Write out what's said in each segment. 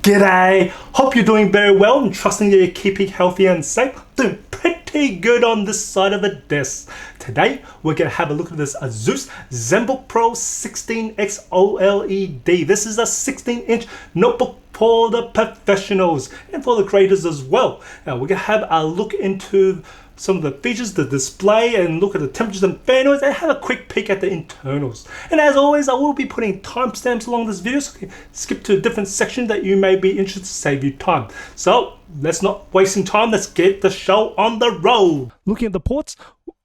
G'day! Hope you're doing very well and trusting that you're keeping healthy and safe. Doing pretty good on this side of the desk. Today, we're going to have a look at this Asus Zenbook Pro 16X OLED. This is a 16-inch notebook for the professionals and for the creators as well. Now, we're going to have a look into some of the features, the display, and look at the temperatures and fan noise, and have a quick peek at the internals. And as always, I will be putting timestamps along this video, so you can skip to a different section that you may be interested to save you time. So let's not wasting time, let's get the show on the road. Looking at the ports,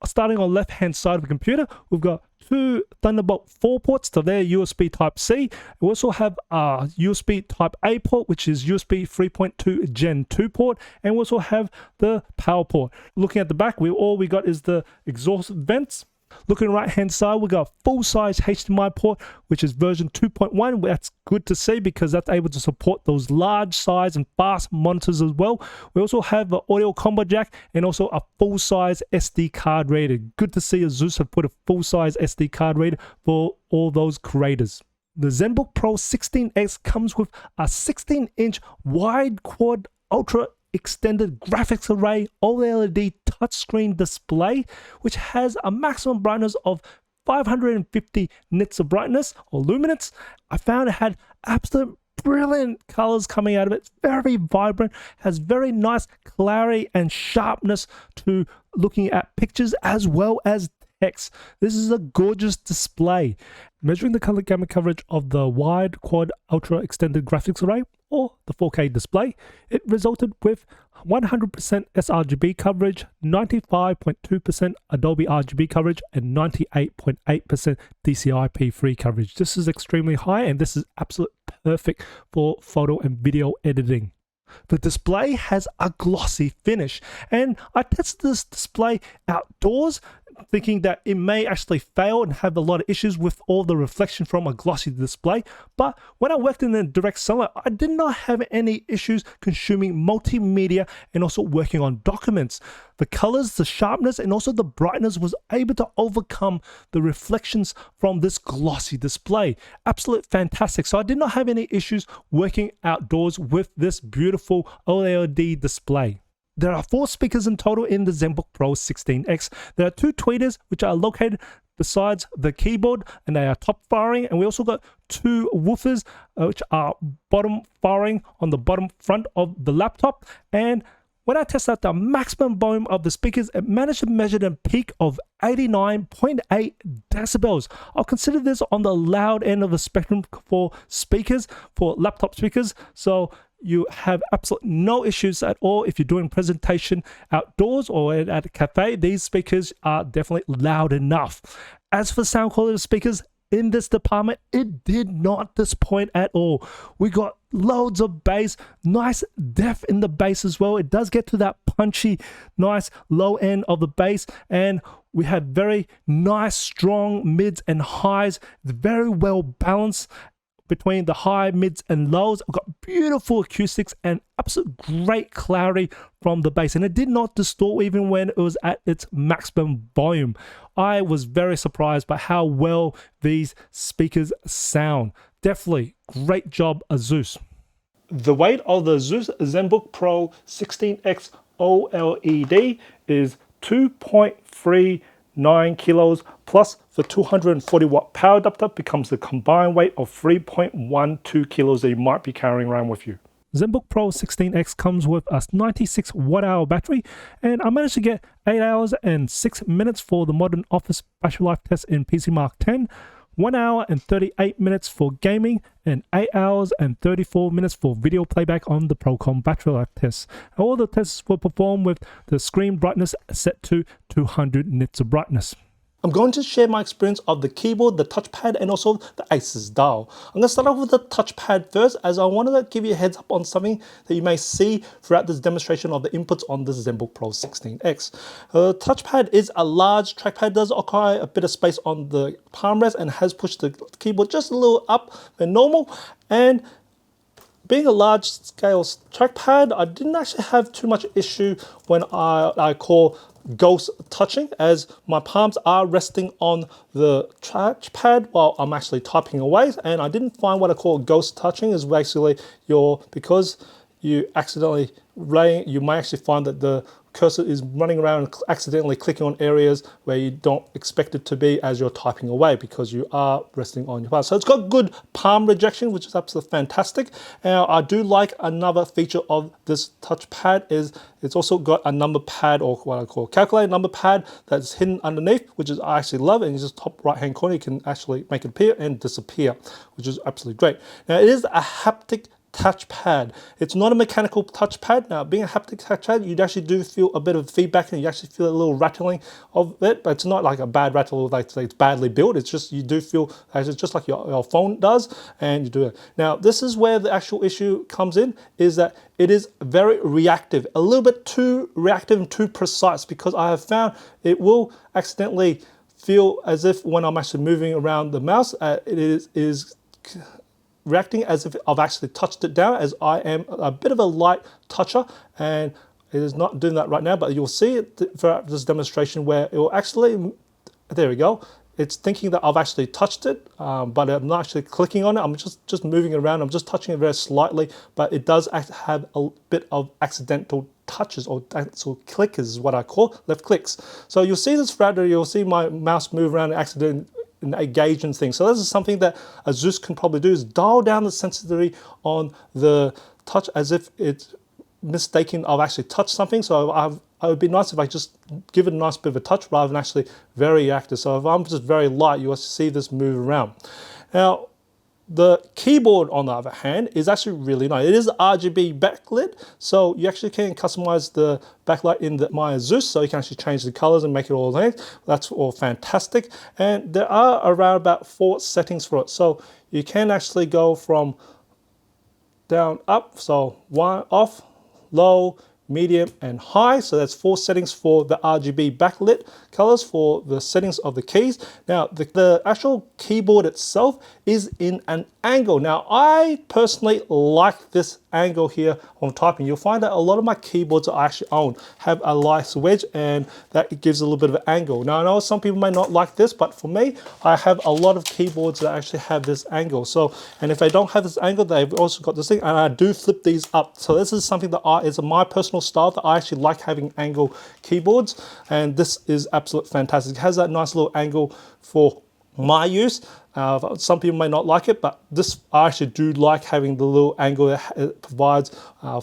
starting on the left hand side of the computer, we've got two Thunderbolt 4 ports, so they're USB Type-C. We also have a USB Type-A port, which is USB 3.2 Gen 2 port, and we also have the power port. Looking at the back, all we got is the exhaust vents. Looking right hand side, we got a full-size HDMI port, which is version 2.1. That's good to see because that's able to support those large size and fast monitors as well. We also have an audio combo jack and also a full-size SD card reader. Good to see Asus have put a full-size SD card reader for all those creators. The Zenbook Pro 16X comes with a 16-inch wide quad ultra extended graphics array OLED touchscreen display, which has a maximum brightness of 550 nits of brightness or luminance. I found it had absolute brilliant colors coming out of it. It's very vibrant, has very nice clarity and sharpness to looking at pictures as well as text. This is a gorgeous display. Measuring the color gamut coverage of the wide quad ultra extended graphics array or the 4K display, it resulted with 100% sRGB coverage, 95.2% Adobe RGB coverage, and 98.8% DCI-P3 coverage. This is extremely high, and this is absolutely perfect for photo and video editing. The display has a glossy finish, and I tested this display outdoors thinking that it may actually fail and have a lot of issues with all the reflection from a glossy display, but when I worked in the direct sunlight, I did not have any issues consuming multimedia and also working on documents. The colors, the sharpness, and also the brightness was able to overcome the reflections from this glossy display. Absolute fantastic. So I did not have any issues working outdoors with this beautiful OLED display. There are 4 speakers in total in the Zenbook Pro 16X. There are 2 tweeters which are located besides the keyboard, and they are top firing, and we also got 2 woofers which are bottom firing on the bottom front of the laptop. And when I tested out the maximum volume of the speakers, it managed to measure a peak of 89.8 decibels. I'll consider this on the loud end of the spectrum for speakers, for laptop speakers. So you have absolutely no issues at all if you're doing presentation outdoors or at a cafe. These speakers are definitely loud enough. As for sound quality of speakers, in this department, it did not disappoint at all. We got loads of bass, nice depth in the bass as well. It does get to that punchy, nice low end of the bass, and we had very nice, strong mids and highs. It's very well balanced between the high, mids, and lows. I've got beautiful acoustics and absolute great clarity from the bass, and it did not distort even when it was at its maximum volume. I was very surprised by how well these speakers sound. Definitely great job, Asus. The weight of the Asus Zenbook Pro 16X OLED is 2.39 kilos, plus the 240 watt power adapter becomes the combined weight of 3.12 kilos that you might be carrying around with you. Zenbook Pro 16X comes with a 96 watt hour battery, and I managed to get 8 hours and 6 minutes for the modern office battery life test in PC Mark 10, 1 hour and 38 minutes for gaming, and 8 hours and 34 minutes for video playback on the Procom battery life test. All the tests were performed with the screen brightness set to 200 nits of brightness. I'm going to share my experience of the keyboard, the touchpad, and also the Asus Dial. I'm going to start off with the touchpad first, as I wanted to give you a heads up on something that you may see throughout this demonstration of the inputs on this Zenbook Pro 16X. The touchpad is a large trackpad, does occupy a bit of space on the palm rest and has pushed the keyboard just a little up than normal. And being a large scale trackpad, I didn't actually have too much issue when I call ghost touching, as my palms are resting on the touchpad while I'm actually typing away. And I didn't find what I call ghost touching is basically because you accidentally you might actually find that the cursor is running around and accidentally clicking on areas where you don't expect it to be as you're typing away because you are resting on your palm. So it's got good palm rejection, which is absolutely fantastic. Now, I do like another feature of this touchpad is it's also got a number pad, or what I call calculator number pad, that's hidden underneath, which is I actually love. And it's just top right hand corner, you can actually make it appear and disappear, which is absolutely great. Now, it is a haptic touchpad. It's not a mechanical touchpad. Now, being a haptic touchpad, you actually do feel a bit of feedback and you actually feel a little rattling of it, but it's not like a bad rattle, like say it's badly built. It's just, you do feel it's just like your phone does, and you do it. Now, this is where the actual issue comes in, is that it is very reactive, a little bit too reactive and too precise, because I have found it will accidentally feel as if when I'm actually moving around the mouse, it is reacting as if I've actually touched it down, as I am a bit of a light toucher, and it is not doing that right now, but you'll see it throughout this demonstration where it will actually, there we go, it's thinking that I've actually touched it, but I'm not actually clicking on it. I'm just moving it around. I'm just touching it very slightly, but it does have a bit of accidental touches, or clickers is what I call left clicks. So you'll see this throughout, you'll see my mouse move around and accidentally engage in things. So this is something that Asus can probably do, is dial down the sensitivity on the touch as if it's mistaken I've actually touched something. So it would be nice if I just give it a nice bit of a touch rather than actually very active. So if I'm just very light, you'll see this move around. Now, the keyboard, on the other hand, is actually really nice. It is RGB backlit, so you actually can customize the backlight in my Asus, so you can actually change the colors and make it all nice. That's all fantastic. And there are around about 4 settings for it. So you can actually go from down up, so 1 off, low, medium, and high. So that's 4 settings for the RGB backlit colors for the settings of the keys. Now, the actual keyboard itself is in an angle. Now, I personally like this angle here on typing. You'll find that a lot of my keyboards I actually own have a nice wedge, and that gives a little bit of an angle. Now, I know some people may not like this, but for me, I have a lot of keyboards that actually have this angle. So, and if they don't have this angle, they've also got this thing, and I do flip these up. So this is something that is my personal style, that I actually like having angle keyboards, and this is absolutely fantastic. It has that nice little angle for my use. Some people may not like it, but I actually do like having the little angle that it provides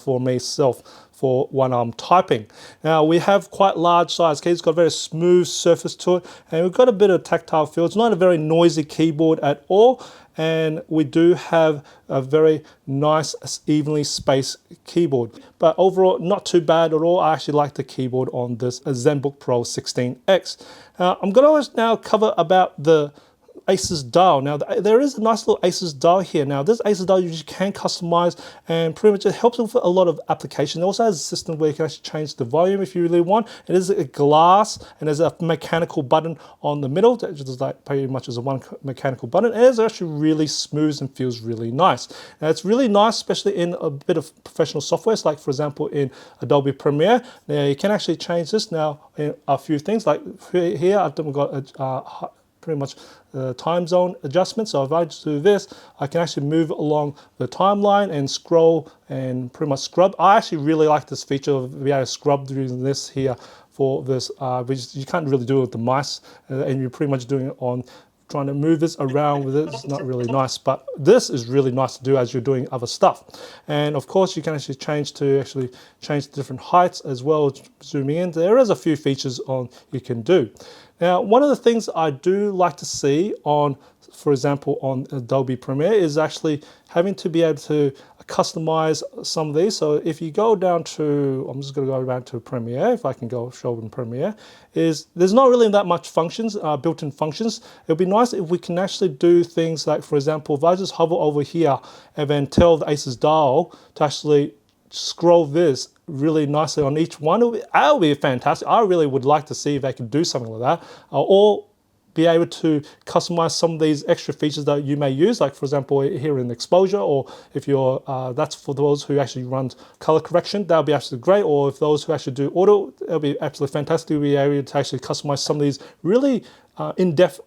for myself for when I'm typing. Now, we have quite large size keys. It's got a very smooth surface to it, and we've got a bit of tactile feel. It's not a very noisy keyboard at all, and we do have a very nice, evenly spaced keyboard. But overall, not too bad at all. I actually like the keyboard on this Zenbook Pro 16X. I'm going to now cover about the Asus Dial. Now, there is a nice little Asus Dial here. Now, this Asus Dial you can customize, and pretty much it helps with a lot of applications. It also has a system where you can actually change the volume if you really want. It is a glass, and there's a mechanical button on the middle that just like pretty much as a one mechanical button. It is actually really smooth and feels really nice. Now, it's really nice, especially in a bit of professional software, like for example in Adobe Premiere. Now, you can actually change this now in a few things. Like here, I've got pretty much time zone adjustment. So if I just do this, I can actually move along the timeline and scroll and pretty much scrub. I actually really like this feature of being able to scrub through this here for this, which you can't really do it with the mice, and you're pretty much doing it on trying to move this around with it. It's not really nice, but this is really nice to do as you're doing other stuff. And of course, you can actually change the different heights as well, zooming in. There is a few features you can do. Now, one of the things I do like to see on, for example, on Adobe Premiere is actually having to be able to customize some of these. So if you go down to, I'm just going to go down to Premiere, if I can go show in Premiere, there's not really that much functions, built-in functions. It would be nice if we can actually do things like, for example, if I just hover over here and then tell the Asus Dial to actually scroll this really nicely on each one, that would be fantastic. I really would like to see if they could do something like that, or be able to customize some of these extra features that you may use, like for example here in exposure, or if you're that's for those who actually run color correction, that'll be absolutely great. Or if those who actually do auto, it'll be absolutely fantastic to be able to actually customize some of these really in-depth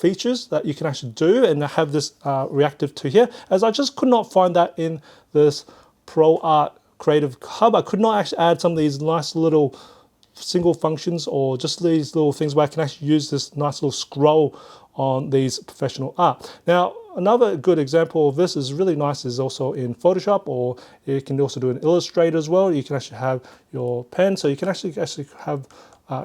features that you can actually do and have this reactive to here, as I just could not find that in this Pro Art Creative Hub. I could not actually add some of these nice little single functions or just these little things where I can actually use this nice little scroll on these professional art. Now, another good example of this is really nice is also in Photoshop, or you can also do an Illustrator as well. You can actually have your pen, so you can actually have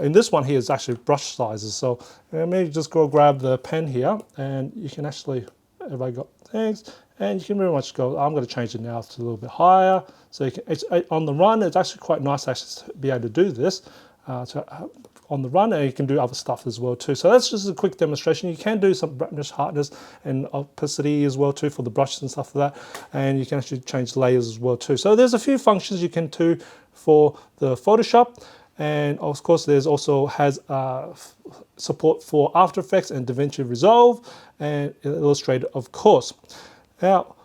in this one here is actually brush sizes. So maybe just go grab the pen here, and you can actually, if I got things, and you can very much go, I'm going to change it now to a little bit higher. So you can, it's on the run, it's actually quite nice actually to be able to do this on the run, and you can do other stuff as well too. So that's just a quick demonstration. You can do some brightness, hardness, and opacity as well too for the brushes and stuff like that, and you can actually change layers as well too. So there's a few functions you can do for the Photoshop. And of course, there's also has support for After Effects and DaVinci Resolve and Illustrator, of course. Now,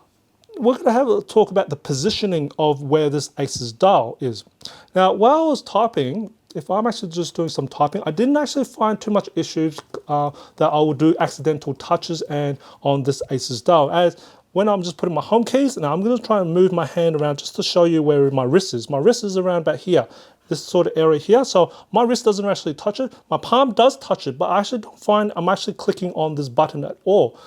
we're going to have a talk about the positioning of where this Asus Dial is. Now, while I was typing, if I'm actually just doing some typing, I didn't actually find too much issues that I would do accidental touches and on this Asus Dial. As when I'm just putting my home keys, now I'm going to try and move my hand around just to show you where my wrist is. My wrist is around about here, this sort of area here. So my wrist doesn't actually touch it. My palm does touch it, but I actually don't find I'm actually clicking on this button at all.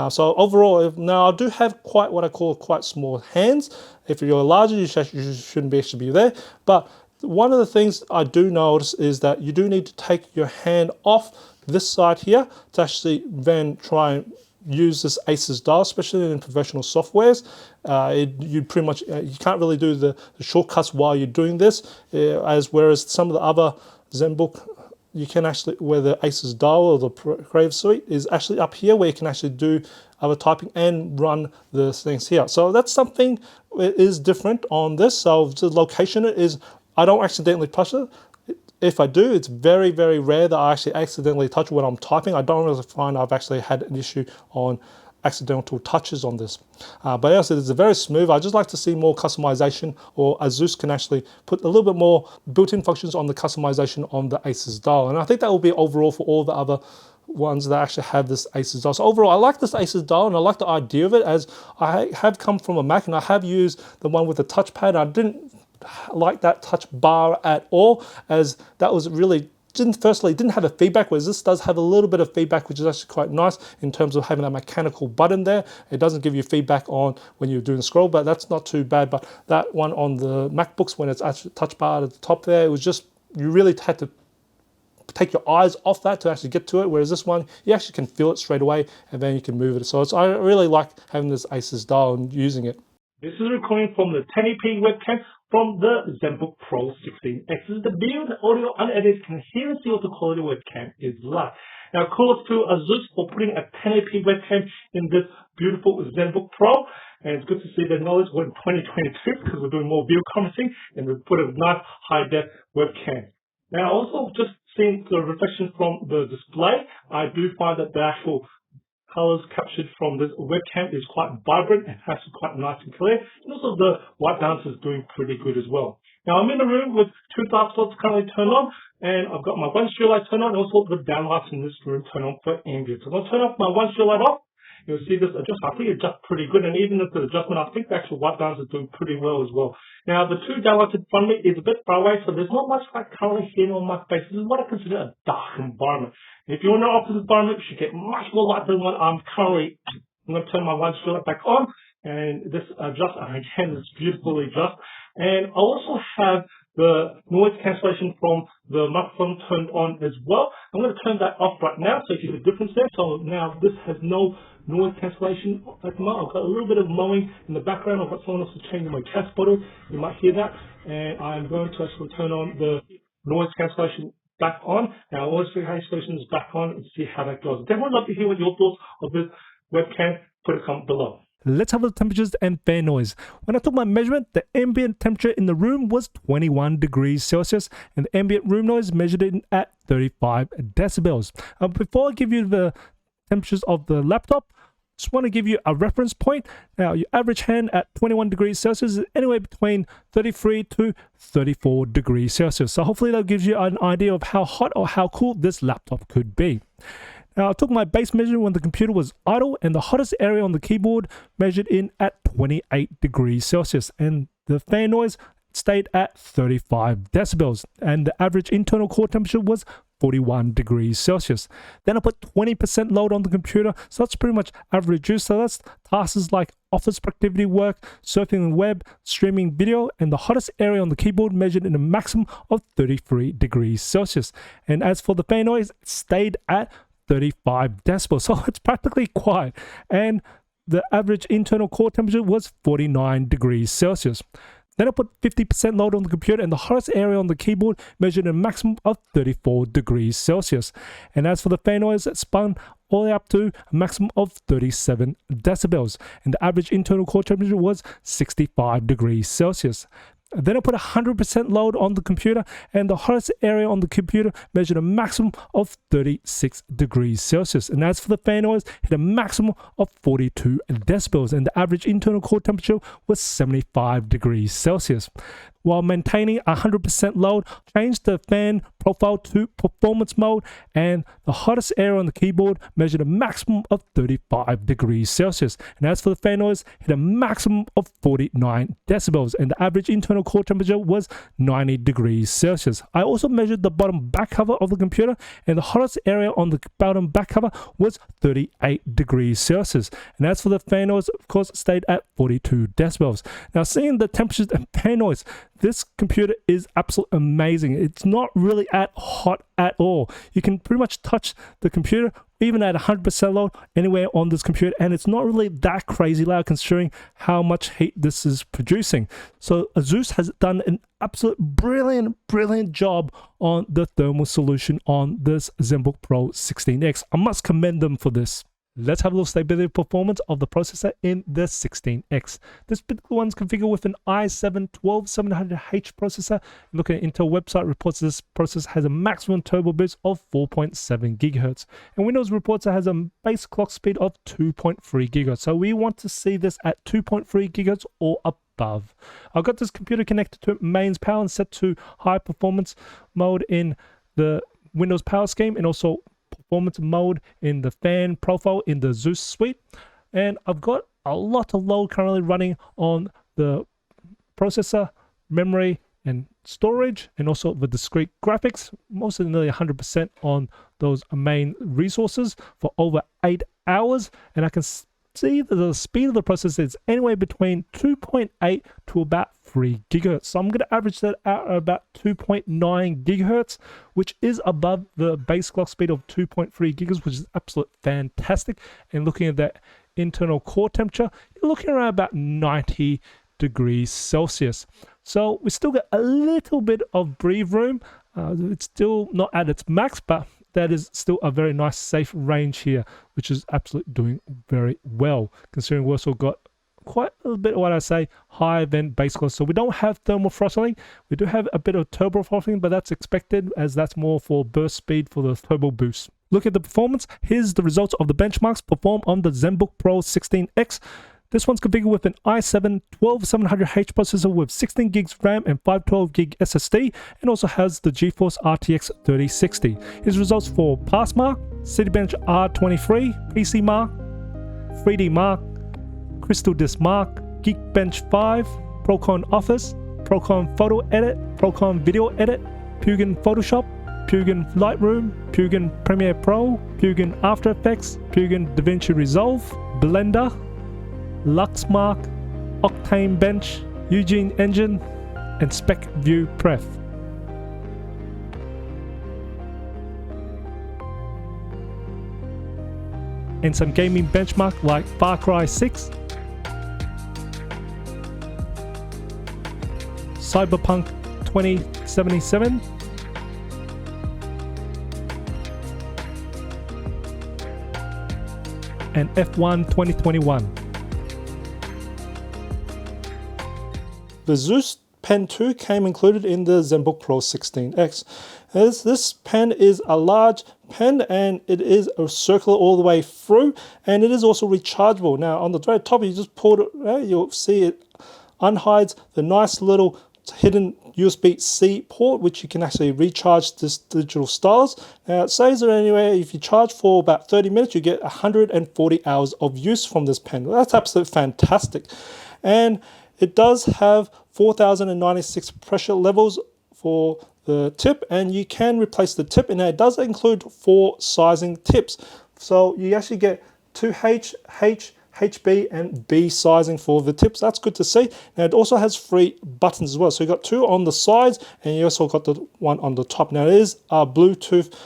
So overall, now I do have quite what I call quite small hands. If you're larger, you shouldn't actually be there. But one of the things I do notice is that you do need to take your hand off this side here to actually then try and use this Asus Dial, especially in professional softwares. You pretty much you can't really do the shortcuts while you're doing this, whereas some of the other Zenbook, you can actually, where the Asus Dial or the Creative Suite is actually up here, where you can actually do other typing and run the things here. So that's something that is different on this. So the location is, I don't accidentally touch it. If I do, it's very, very rare that I actually accidentally touch it when I'm typing. I don't really find I've actually had an issue on accidental touches on this. But as it's very smooth. I just like to see more customization, or Asus can actually put a little bit more built-in functions on the customization on the Asus Dial. And I think that will be overall for all the other ones that actually have this Asus Dial. So overall, I like this Asus Dial, and I like the idea of it, as I have come from a Mac and I have used the one with the touchpad. I didn't like that touch bar at all, as that was really didn't have a feedback, whereas this does have a little bit of feedback, which is actually quite nice in terms of having that mechanical button there. It doesn't give you feedback on when you're doing scroll, but that's not too bad. But that one on the MacBooks, when it's actually touch bar at the top there, it was just, you really had to take your eyes off that to actually get to it, whereas this one, you actually can feel it straight away, and then you can move it. So I really like having this Asus Dial and using it. This is recording from the 1080p webcam from the Zenbook Pro 16X. This is the video, the audio, unedited, can hear and see what the quality of the webcam is like. Now, kudos to Asus for putting a 1080p webcam in this beautiful Zenbook Pro. And it's good to see the knowledge we're in 2022, because we're doing more video conferencing, and we put a nice high-def webcam. Now, also just seeing the reflection from the display, I do find that the actual colors captured from this webcam is quite vibrant and actually quite nice and clear. And also the white balance is doing pretty good as well. Now I'm in a room with two dark spots currently turned on, and I've got my one strill light turned on, and also the downlights in this room turned on for ambient. So I'm going to turn off my one strill light off. You'll see this adjust. I think it adjusts pretty good, and even with the adjustment, I think the actual white balance is doing pretty well as well. Now, the two downlights in front of me is a bit far away, so there's not much light currently hitting on my face. This is what I consider a dark environment. If you're in an office environment, you should get much more light than what I'm currently. I'm going to turn my one strill light back on, and this adjusts, and again, it's beautifully adjust. And I also have the noise cancellation from the microphone turned on as well. I'm going to turn that off right now so you see the difference there. So now this has no noise cancellation at the moment. I've got a little bit of mowing in the background. I've got someone else changing my gas bottle. You might hear that. And I'm going to actually turn on the noise cancellation back on. Now, noise cancellation is back on, and see how that goes. Definitely love to hear what your thoughts of this webcam. Put a comment below. Let's have the temperatures and fan noise. When I took my measurement, the ambient temperature in the room was 21 degrees Celsius and the ambient room noise measured in at 35 decibels. Before I give you the temperatures of the laptop, just want to give you a reference point. Now, your average hand at 21 degrees Celsius is anywhere between 33 to 34 degrees Celsius. So hopefully that gives you an idea of how hot or how cool this laptop could be. Now, I took my base measurement when the computer was idle, and the hottest area on the keyboard measured in at 28 degrees Celsius, and the fan noise stayed at 35 decibels, and the average internal core temperature was 41 degrees Celsius. Then I put 20% load on the computer, so that's pretty much average use. So that's tasks like office productivity work, surfing the web, streaming video, and the hottest area on the keyboard measured in a maximum of 33 degrees Celsius. And as for the fan noise, it stayed at 35 decibels, so it's practically quiet. And the average internal core temperature was 49 degrees Celsius. Then I put 50% load on the computer, and the hottest area on the keyboard measured a maximum of 34 degrees Celsius. And as for the fan noise, it spun all the way up to a maximum of 37 decibels. And the average internal core temperature was 65 degrees Celsius. Then I put 100% load on the computer, and the hottest area on the computer measured a maximum of 36 degrees Celsius. And as for the fan noise, hit a maximum of 42 decibels, and the average internal core temperature was 75 degrees Celsius. While maintaining 100% load, change the fan profile to performance mode, and the hottest area on the keyboard measured a maximum of 35 degrees Celsius. And as for the fan noise, hit a maximum of 49 decibels, and the average internal core temperature was 90 degrees Celsius. I also measured the bottom back cover of the computer, and the hottest area on the bottom back cover was 38 degrees Celsius. And as for the fan noise, of course, it stayed at 42 decibels. Now, seeing the temperatures and fan noise, this computer is absolutely amazing. It's not really hot at all. You can pretty much touch the computer even at 100% load anywhere on this computer, and it's not really that crazy loud considering how much heat this is producing. So Asus has done an absolute brilliant job on the thermal solution on this Zenbook Pro 16X. I must commend them for this. Let's have a little stability performance of the processor in the 16X. This particular one's configured with an i7-12700H processor. Looking at Intel website reports this processor has a maximum turbo boost of 4.7 GHz. And Windows reports it has a base clock speed of 2.3 GHz. So we want to see this at 2.3 GHz or above. I've got this computer connected to mains power and set to high performance mode in the Windows power scheme, and also performance mode in the fan profile in the Asus suite. And I've got a lot of load currently running on the processor, memory, and storage, and also the discrete graphics, mostly nearly 100% on those main resources for over 8 hours. And I can see that the speed of the processor is anywhere between 2.8 to about 3 gigahertz. So I'm going to average that out at about 2.9 gigahertz, which is above the base clock speed of 2.3 gigahertz, which is absolutely fantastic. And looking at that internal core temperature, you're looking around about 90 degrees Celsius. So we still got a little bit of breathe room. It's still not at its max, but that is still a very nice safe range here, which is absolutely doing very well, considering we also got quite a bit of what I say higher than base clock. So we don't have thermal throttling. We do have a bit of turbo throttling, but that's expected as that's more for burst speed for the turbo boost. Look at the performance. Here's the results of the benchmarks performed on the Zenbook Pro 16X. This one's configured with an i7-12700H processor with 16 gigs RAM and 512 gig SSD, and also has the GeForce RTX 3060. His results for Pass Mark, Citybench R23, PC Mark, 3D Mark, Crystal Disk Mark, Geekbench 5, Procon Office, Procon Photo Edit, Procon Video Edit, Pugin Photoshop, Pugin Lightroom, Pugin Premiere Pro, Pugin After Effects, Pugin DaVinci Resolve, Blender, Luxmark, Octane Bench, Eugene Engine, and Spec View Pref. And some gaming benchmark like Far Cry 6, Cyberpunk 2077, and F1 2021. the Asus Pen 2 came included in the Zenbook Pro 16X. As this pen is a large pen and it is a circular all the way through, and it is also rechargeable. Now on the very top, you just pull it out, you'll see it unhides the nice little hidden USB-C port, which you can actually recharge this digital stylus. Now it says that anyway, if you charge for about 30 minutes, you get 140 hours of use from this pen. That's absolutely fantastic. And it does have 4096 pressure levels for the tip, and you can replace the tip, and it does include 4 sizing tips. So you actually get 2H, H, HB and B sizing for the tips. That's good to see. Now it also has 3 buttons as well. So you got 2 on the sides, and you also got the one on the top. Now it is a Bluetooth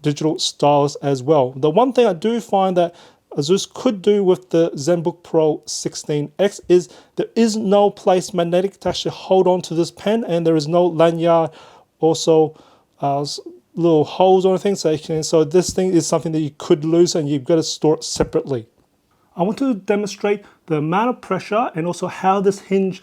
digital stylus as well. The one thing I do find that Asus could do with the Zenbook Pro 16X is there is no place magnetic to actually hold on to this pen, and there is no lanyard, also little holes or anything. So this thing is something that you could lose, and you've got to store it separately. I want to demonstrate the amount of pressure and also how this hinge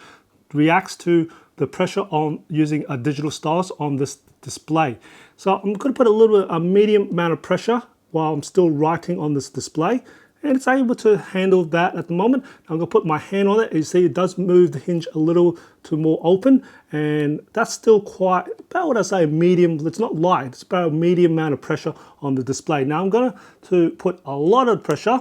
reacts to the pressure on using a digital stylus on this display. So I'm going to put a medium amount of pressure while I'm still writing on this display, and it's able to handle that at the moment. I'm going to put my hand on it, and you see it does move the hinge a little to more open, and that's still quite, about what I say, medium. It's not light, it's about a medium amount of pressure on the display. Now I'm going to put a lot of pressure.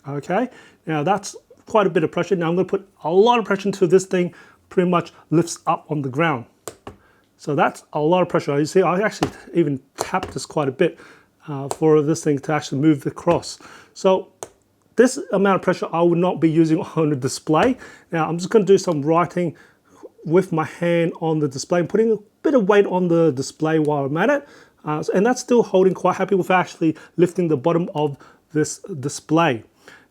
Okay, now that's quite a bit of pressure. Now I'm going to put a lot of pressure until this thing pretty much lifts up on the ground. So that's a lot of pressure. You see, I actually even tapped this quite a bit for this thing to actually move across. So this amount of pressure I would not be using on the display. Now I'm just going to do some writing with my hand on the display and putting a bit of weight on the display while I'm at it. And that's still holding quite happy with actually lifting the bottom of this display.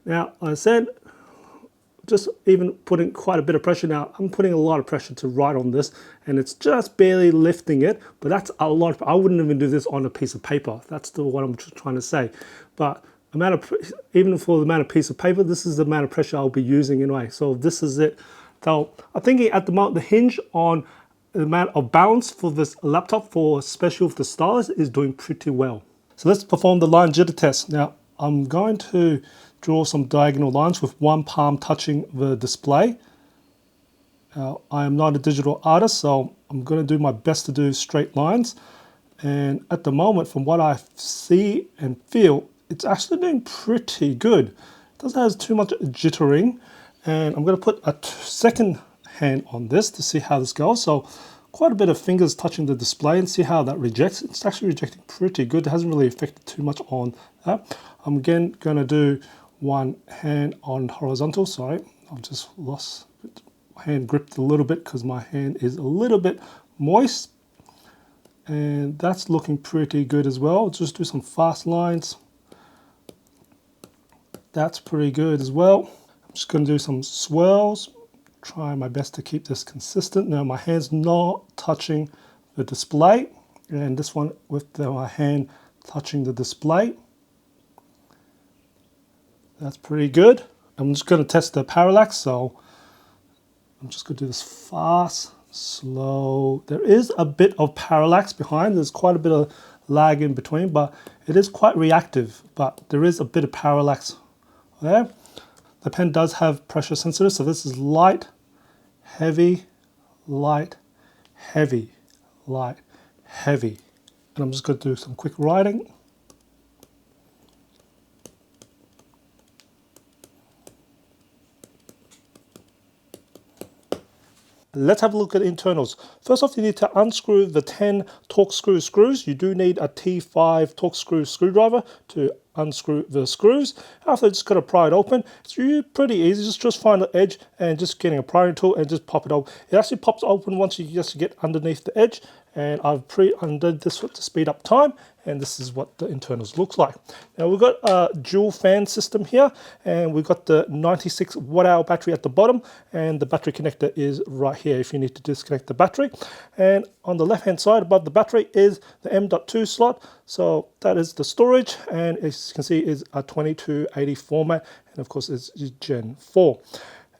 Now, I said, just even putting quite a bit of pressure. Now, I'm putting a lot of pressure to write on this, and it's just barely lifting it, but that's a lot. I wouldn't even do this on a piece of paper. That's what I'm trying to say. But even for the amount of piece of paper, this is the amount of pressure I'll be using anyway. So this is it. So I'm thinking at the moment, the hinge on the amount of balance for this laptop, especially with the stylus, is doing pretty well. So let's perform the line jitter test. Now, I'm going to draw some diagonal lines with one palm touching the display. Now, I am not a digital artist, so I'm going to do my best to do straight lines. And at the moment, from what I see and feel, it's actually doing pretty good. It doesn't have too much jittering. And I'm going to put a second hand on this to see how this goes. So quite a bit of fingers touching the display and see how that rejects. It's actually rejecting pretty good. It hasn't really affected too much on that. I'm again going to do one hand on horizontal. Sorry, I've just lost my hand gripped a little bit because my hand is a little bit moist. And that's looking pretty good as well. Just do some fast lines. That's pretty good as well. I'm just going to do some swirls. Try my best to keep this consistent. Now my hand's not touching the display, and this one with my hand touching the display. That's pretty good. I'm just going to test the parallax, so I'm just going to do this fast, slow. There is a bit of parallax behind. There's quite a bit of lag in between, but it is quite reactive, but there is a bit of parallax there. The pen does have pressure sensitive, so this is light, heavy, light, heavy, light, heavy. And I'm just going to do some quick writing. Let's have a look at internals. First off, you need to unscrew the 10 torque screws. You do need a T5 torque screwdriver to unscrew the screws. After, just got to pry it open. It's really pretty easy. Just find the edge and just getting a prying tool and just pop it open. It actually pops open once you just get underneath the edge. And I've pre-undid this to speed up time, and this is what the internals looks like. Now we've got a dual fan system here, and we've got the 96 watt-hour battery at the bottom, and the battery connector is right here if you need to disconnect the battery. And on the left-hand side above the battery is the M.2 slot, so that is the storage, and as you can see is a 2280 format, and of course it's Gen 4.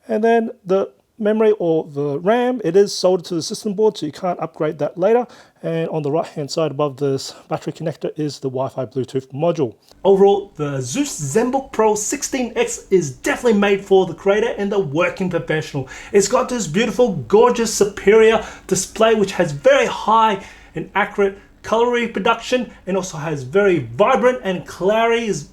And then the memory or the RAM, it is soldered to the system board, so you can't upgrade that later. And on the right hand side above this battery connector is the Wi-Fi Bluetooth module. Overall, the Asus Zenbook Pro 16X is definitely made for the creator and the working professional. It's got this beautiful, gorgeous, superior display which has very high and accurate color reproduction, and also has very vibrant, and clarity is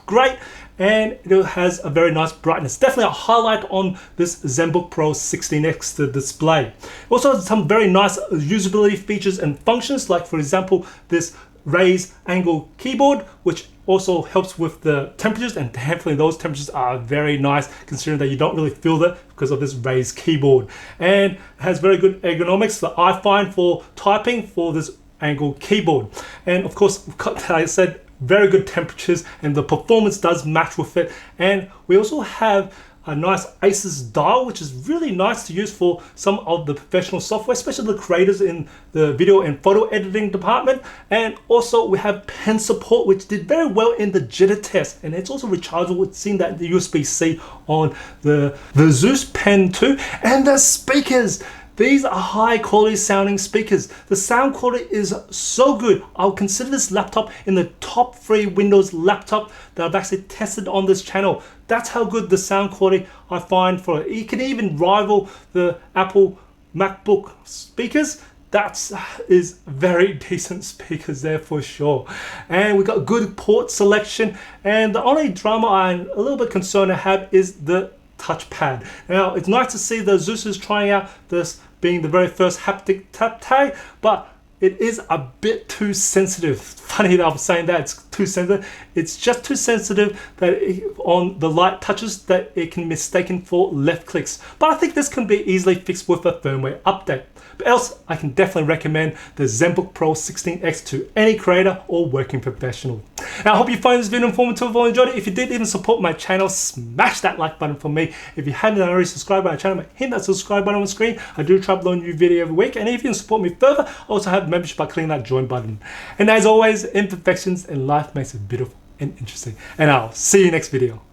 great, and it has a very nice brightness. Definitely a highlight on this Zenbook Pro 16X display. Also has some very nice usability features and functions, like for example this raised angle keyboard, which also helps with the temperatures, and definitely those temperatures are very nice considering that you don't really feel that because of this raised keyboard. And it has very good ergonomics that I find for typing for this angle keyboard. And of course, like I said, very good temperatures, and the performance does match with it. And we also have a nice Asus Dial, which is really nice to use for some of the professional software, especially the creators in the video and photo editing department. And also we have pen support, which did very well in the Jitter test, and it's also rechargeable. It's seen that the USB-C on the Asus Pen too. And the speakers, these are high quality sounding speakers. The sound quality is so good. I'll consider this laptop in the top 3 Windows laptop that I've actually tested on this channel. That's how good the sound quality I find for it. It can even rival the Apple MacBook speakers. That is very decent speakers there for sure. And we got good port selection. And the only drama I'm a little bit concerned I have is the touchpad. Now, it's nice to see the Asus is trying out this being the very first haptic tap tag, but it is a bit too sensitive. Funny that I'm saying that it's too sensitive. It's just too sensitive that on the light touches that it can be mistaken for left clicks. But I think this can be easily fixed with a firmware update. But else, I can definitely recommend the Zenbook Pro 16X to any creator or working professional. Now, I hope you find this video informative or enjoyed it. If you did, even support my channel, smash that like button for me. If you haven't already subscribed to my channel, hit that subscribe button on the screen. I do try to upload a new video every week. And if you can support me further, I also have membership by clicking that join button. And as always, imperfections in life makes it beautiful and interesting. And I'll see you next video.